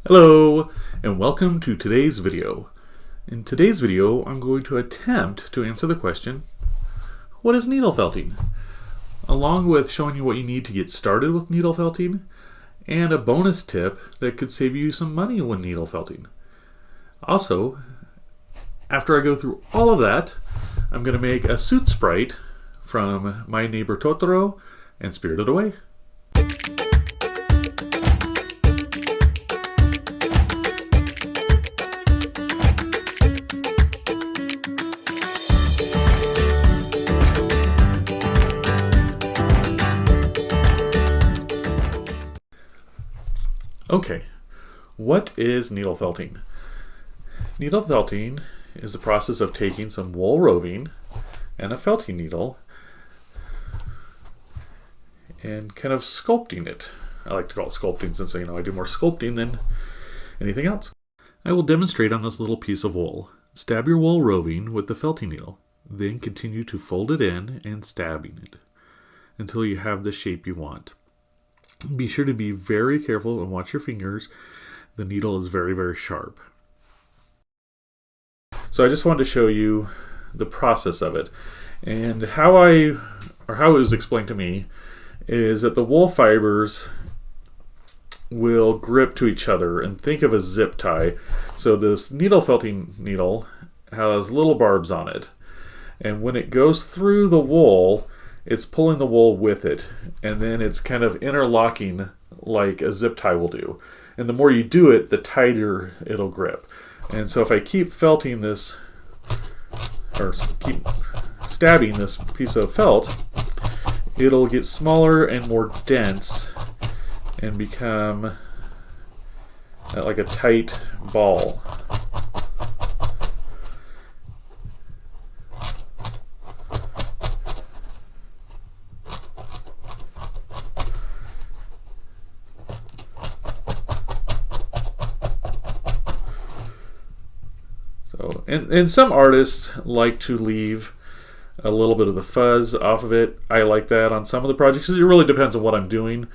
Hello, and welcome to today's video. In today's video, I'm going to attempt to answer the question, what is needle felting? Along with showing you what you need to get started with needle felting, and a bonus tip that could save you some money when needle felting. Also, after I go through all of that, I'm going to make a Soot Sprite from My Neighbor Totoro and Spirited Away. Okay, what is needle felting? Needle felting is the process of taking some wool roving and a felting needle and kind of sculpting it. I like to call it sculpting since I do more sculpting than anything else. I will demonstrate on this little piece of wool. Stab your wool roving with the felting needle, then continue to fold it in and stabbing it until you have the shape you want. Be sure to be very careful and watch your fingers. The needle is very, very sharp. So I just wanted to show you the process of it. And how it was explained to me is that the wool fibers will grip to each other, and think of a zip tie. So this needle felting needle has little barbs on it. And when it goes through the wool, it's pulling the wool with it, and then it's kind of interlocking like a zip tie will do. And the more you do it, the tighter it'll grip. And so if I keep felting this, or keep stabbing this piece of felt, it'll get smaller and more dense and become like a tight ball. And some artists like to leave a little bit of the fuzz off of it. I like that on some of the projects. It really depends on what I'm doing.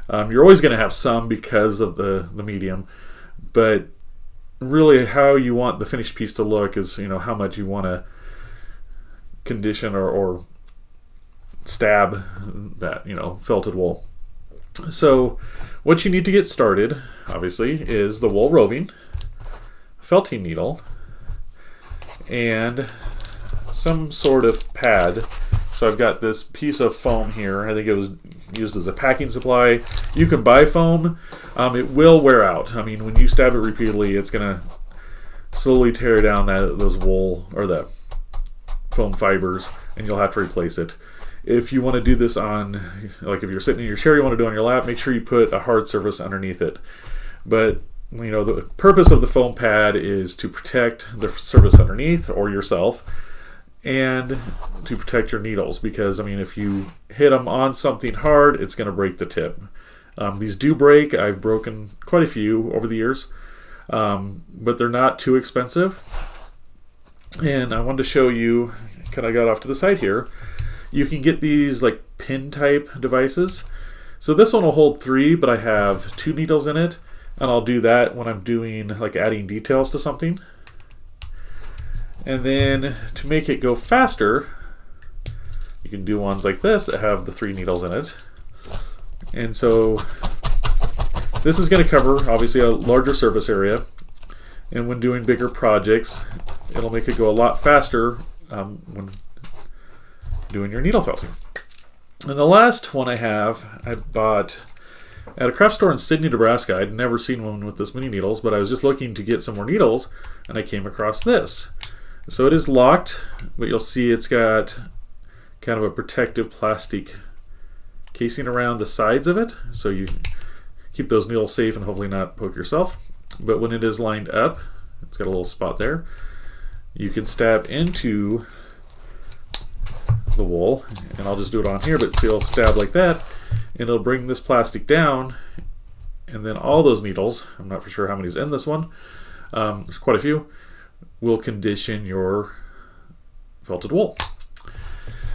You're always going to have some because of the medium, but really how you want the finished piece to look is how much you want to condition or stab that felted wool. So what you need to get started, obviously, is the wool roving, felting needle, and some sort of pad. So I've got this piece of foam here. I think it was used as a packing supply. You can buy foam. It will wear out. I mean, when you stab it repeatedly, it's going to slowly tear down those wool or the foam fibers, and you'll have to replace it. If you want to do this on, like if you're sitting in your chair, you want to do it on your lap, make sure you put a hard surface underneath it. But the purpose of the foam pad is to protect the surface underneath or yourself, and to protect your needles, because if you hit them on something hard, it's going to break the tip. These do break. I've broken quite a few over the years, but they're not too expensive. And I wanted to show you, kind of got off to the side here, you can get these like pin type devices. So this one will hold 3, but I have 2 needles in it. And I'll do that when I'm doing like adding details to something. And then to make it go faster, you can do ones like this that have the 3 needles in it. And so this is going to cover obviously a larger surface area. And when doing bigger projects, it'll make it go a lot faster when doing your needle felting. And the last one I bought at a craft store in Sydney, Nebraska. I'd never seen one with this many needles, but I was just looking to get some more needles, and I came across this. So it is locked, but you'll see it's got kind of a protective plastic casing around the sides of it, so you keep those needles safe and hopefully not poke yourself. But when it is lined up, it's got a little spot there, you can stab into the wool, and I'll just do it on here, but you'll stab like that, and it'll bring this plastic down, and then all those needles, I'm not for sure how many's in this one, there's quite a few, will condition your felted wool.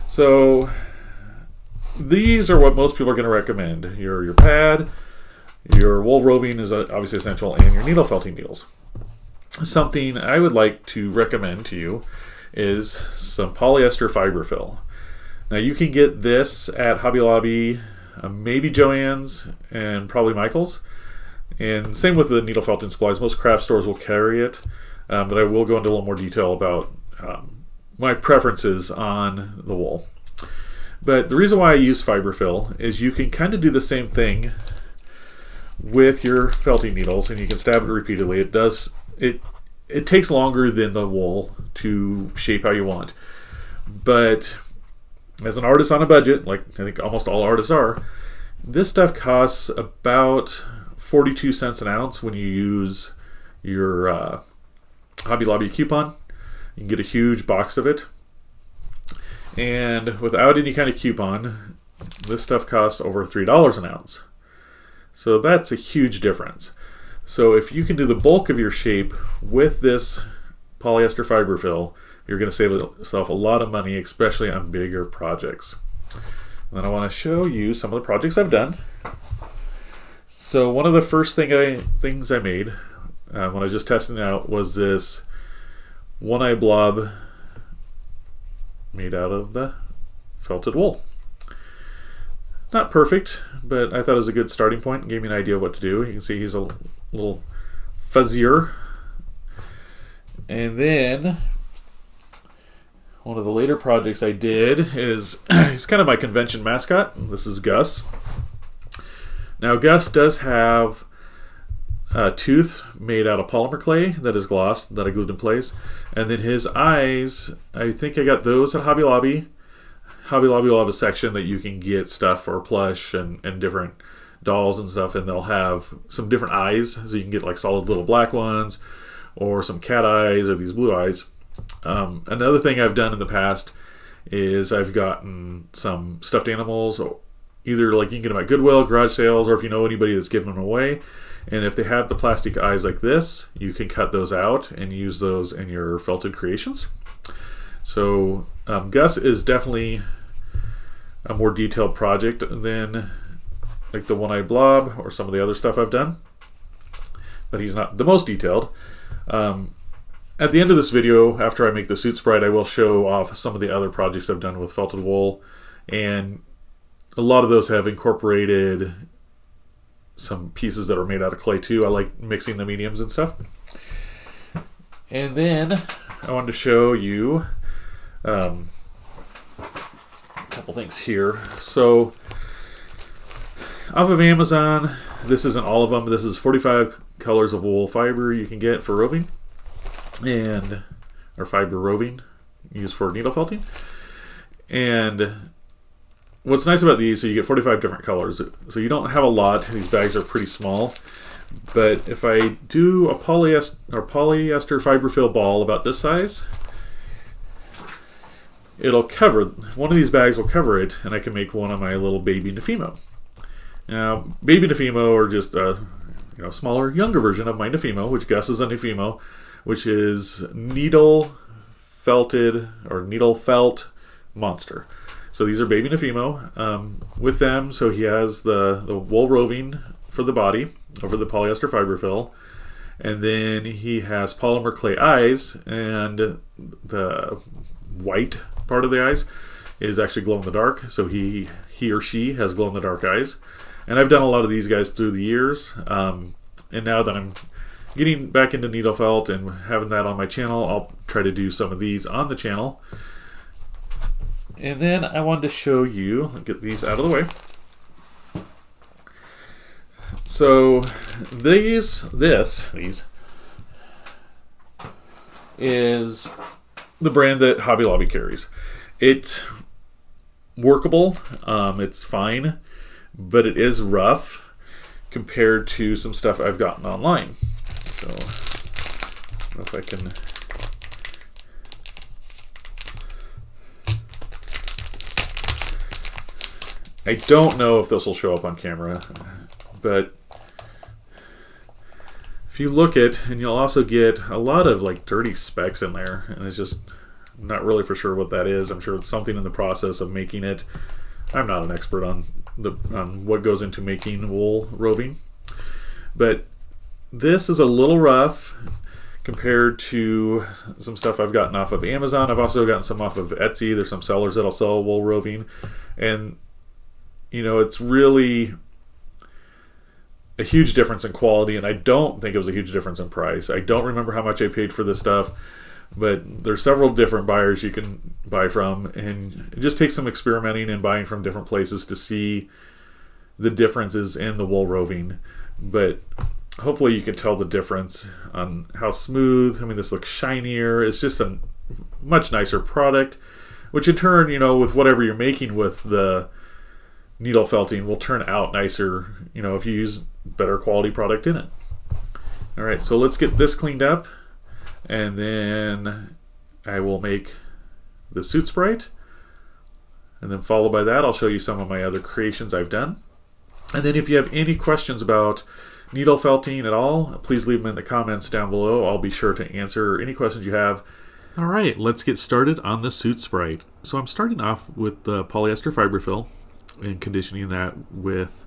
So these are what most people are going to recommend. Your pad, Your wool roving is obviously essential, and your needle felting needles. Something I would like to recommend to you is some polyester fiber fill. Now you can get this at Hobby Lobby, maybe Joann's, and probably Michael's. And same with the needle felting supplies. Most craft stores will carry it, but I will go into a little more detail about my preferences on the wool. But the reason why I use fiber fill is you can kind of do the same thing with your felting needles, and you can stab it repeatedly. It takes longer than the wool to shape how you want, but as an artist on a budget, like I think almost all artists are, this stuff costs about 42 cents an ounce when you use your Hobby Lobby coupon. You can get a huge box of it, and without any kind of coupon, this stuff costs over $3 an ounce. So that's a huge difference. So if you can do the bulk of your shape with this polyester fiber fill, you're going to save yourself a lot of money, especially on bigger projects. And then I want to show you some of the projects I've done. So one of the first things I made when I was just testing it out was this one-eye blob made out of the felted wool. Not perfect, but I thought it was a good starting point and gave me an idea of what to do. You can see he's a little fuzzier. And then one of the later projects I did is he's kind of my convention mascot. This is Gus. Now Gus does have a tooth made out of polymer clay that is glossed, that I glued in place. And then his eyes, I think I got those at Hobby Lobby. Hobby Lobby will have a section that you can get stuff for plush and different dolls and stuff, and they'll have some different eyes, so you can get like solid little black ones or some cat eyes or these blue eyes. Another thing I've done in the past is I've gotten some stuffed animals, either like you can get them at Goodwill, garage sales, or if you know anybody that's giving them away. And if they have the plastic eyes like this, you can cut those out and use those in your felted creations. So Gus is definitely a more detailed project than like the one-eye blob or some of the other stuff I've done, but he's not the most detailed. At the end of this video, after I make the Soot Sprite, I will show off some of the other projects I've done with felted wool, and a lot of those have incorporated some pieces that are made out of clay too. I like mixing the mediums and stuff. And then I wanted to show you a couple things here. So off of Amazon, this isn't all of them, but this is 45 colors of wool fiber you can get for roving, or fiber roving used for needle felting. And what's nice about these, so you get 45 different colors, so you don't have a lot. These bags are pretty small, but if I do a polyester fiber fill ball about this size, it'll cover, one of these bags will cover it, and I can make one of my little baby Nefimo. Now, baby Nefimo are just a smaller, younger version of my Nefimo, which Gus is a Nefimo, which is needle felted or needle felt monster. So these are baby Nefimo with them. So he has the wool roving for the body over the polyester fiber fill, and then he has polymer clay eyes, and the white part of the eyes is actually glow in the dark. So he or she has glow in the dark eyes. And I've done a lot of these guys through the years. And now that I'm getting back into needle felt and having that on my channel, I'll try to do some of these on the channel. And then I wanted to show you, I'll get these out of the way. So this is the brand that Hobby Lobby carries. It's workable, it's fine, but it is rough compared to some stuff I've gotten online. So I don't know if I can. I don't know if this will show up on camera, but if you look at, and you'll also get a lot of like dirty specks in there, and it's just not really for sure what that is. I'm sure it's something in the process of making it. I'm not an expert on what goes into making wool roving, But this is a little rough compared to some stuff I've gotten off of Amazon. I've also gotten some off of Etsy. There's some sellers that'll sell wool roving, and it's really a huge difference in quality, and I don't think it was a huge difference in price. I don't remember how much I paid for this stuff, but there's several different buyers you can buy from, and it just takes some experimenting and buying from different places to see the differences in the wool roving. But hopefully you can tell the difference on how smooth. I mean, this looks shinier. It's just a much nicer product, which in turn, with whatever you're making with the needle felting will turn out nicer, if you use better quality product in it. All right, so let's get this cleaned up, and then I will make the Soot Sprite, and then followed by that, I'll show you some of my other creations I've done. And then if you have any questions about needle felting at all, please leave them in the comments down below. I'll be sure to answer any questions you have. All right, let's get started on the Soot Sprite. So I'm starting off with the polyester fiberfill and conditioning that with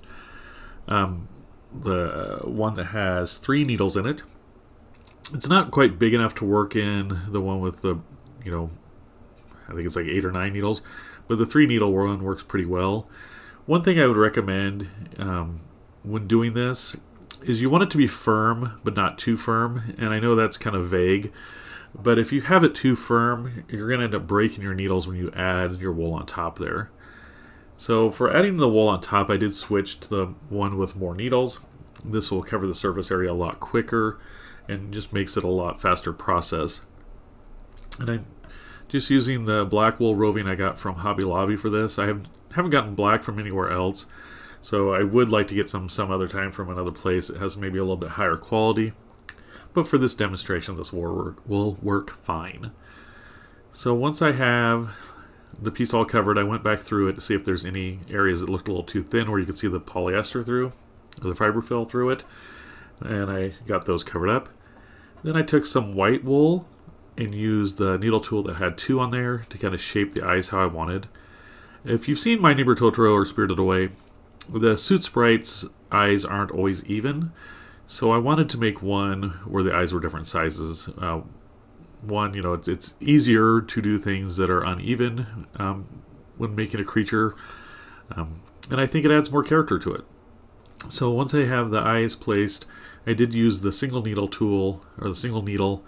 the one that has 3 needles in it. It's not quite big enough to work in the one with the, I think it's like 8 or 9 needles, but the 3 needle one works pretty well. One thing I would recommend when doing this is you want it to be firm, but not too firm. And I know that's kind of vague, but if you have it too firm, you're going to end up breaking your needles when you add your wool on top there. So for adding the wool on top, I did switch to the one with more needles. This will cover the surface area a lot quicker and just makes it a lot faster process. And I'm just using the black wool roving I got from Hobby Lobby for this. I haven't gotten black from anywhere else, so I would like to get some other time from another place that has maybe a little bit higher quality. But for this demonstration, this will work fine. So once I have the piece all covered, I went back through it to see if there's any areas that looked a little too thin where you could see the polyester through, or the fiberfill through it, and I got those covered up. Then I took some white wool and used the needle tool that had 2 on there to kind of shape the eyes how I wanted. If you've seen My Neighbor Totoro or Spirited Away, the Soot Sprite's eyes aren't always even, so I wanted to make one where the eyes were different sizes. One, it's easier to do things that are uneven when making a creature, and I think it adds more character to it. So once I have the eyes placed, I did use the single needle tool, or the single needle,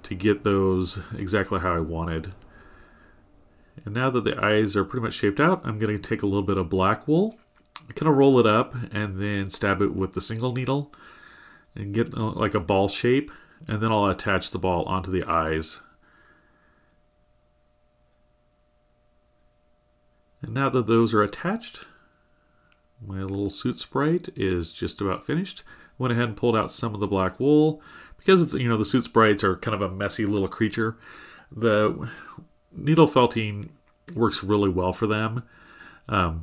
to get those exactly how I wanted. And now that the eyes are pretty much shaped out, I'm going to take a little bit of black wool, kind of roll it up, and then stab it with the single needle, and get like a ball shape. And then I'll attach the ball onto the eyes. And now that those are attached, my little Soot Sprite is just about finished. Went ahead and pulled out some of the black wool. Because it's, the Soot Sprites are kind of a messy little creature, the needle felting works really well for them. I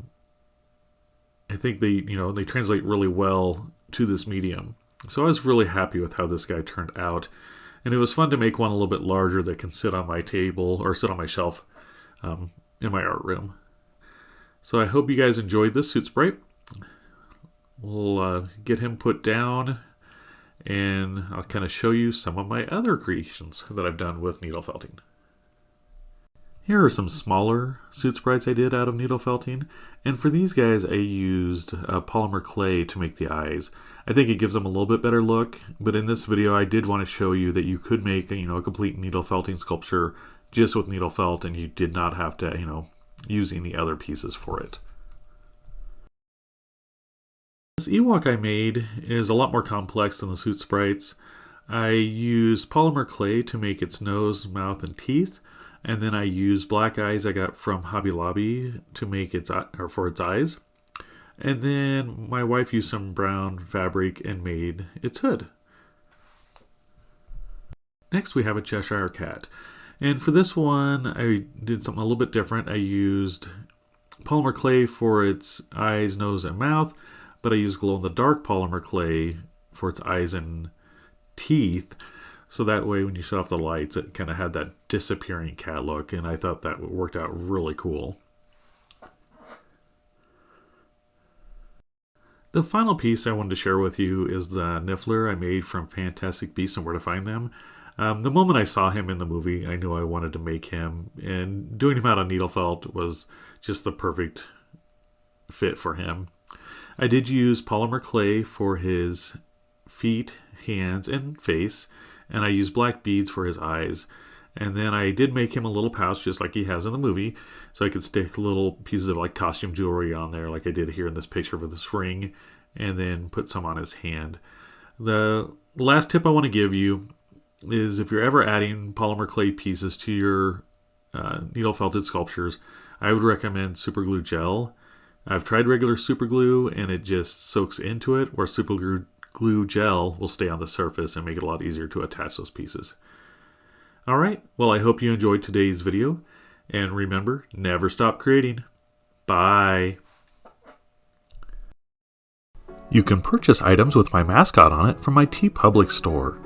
think they translate really well to this medium. So I was really happy with how this guy turned out. And it was fun to make one a little bit larger that can sit on my table or sit on my shelf in my art room. So I hope you guys enjoyed this Soot Sprite. We'll get him put down, and I'll kind of show you some of my other creations that I've done with needle felting. Here are some smaller Soot Sprites I did out of needle felting, and for these guys I used polymer clay to make the eyes. I think it gives them a little bit better look, but in this video I did want to show you that you could make a complete needle felting sculpture just with needle felt, and you did not have to use any other pieces for it. This Ewok I made is a lot more complex than the Soot Sprites. I used polymer clay to make its nose, mouth, and teeth. And then I used black eyes I got from Hobby Lobby to make for its eyes. And then my wife used some brown fabric and made its hood. Next we have a Cheshire Cat. And for this one I did something a little bit different. I used polymer clay for its eyes, nose, and mouth, but I used glow-in-the-dark polymer clay for its eyes and teeth. So that way when you shut off the lights, it kind of had that disappearing cat look, and I thought that worked out really cool. The final piece I wanted to share with you is the Niffler I made from Fantastic Beasts and Where to Find Them. The moment I saw him in the movie, I knew I wanted to make him, and doing him out of needle felt was just the perfect fit for him. I did use polymer clay for his feet, hands, and face, and I used black beads for his eyes. And then I did make him a little pouch just like he has in the movie, so I could stick little pieces of like costume jewelry on there like I did here in this picture with this ring, and then put some on his hand. The last tip I want to give you is if you're ever adding polymer clay pieces to your needle felted sculptures, I would recommend super glue gel. I've tried regular super glue and it just soaks into it, where super glue gel will stay on the surface and make it a lot easier to attach those pieces. Alright, well I hope you enjoyed today's video, and remember, never stop creating. Bye! You can purchase items with my mascot on it from my TeePublic Store.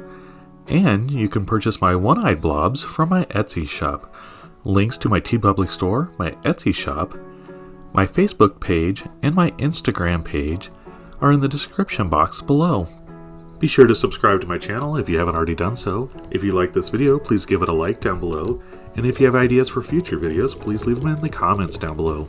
And you can purchase my one-eyed blobs from my Etsy shop. Links to my TeePublic Store, my Etsy shop, my Facebook page, and my Instagram page are in the description box below. Be sure to subscribe to my channel if you haven't already done so. If you like this video, please give it a like down below. And if you have ideas for future videos, please leave them in the comments down below.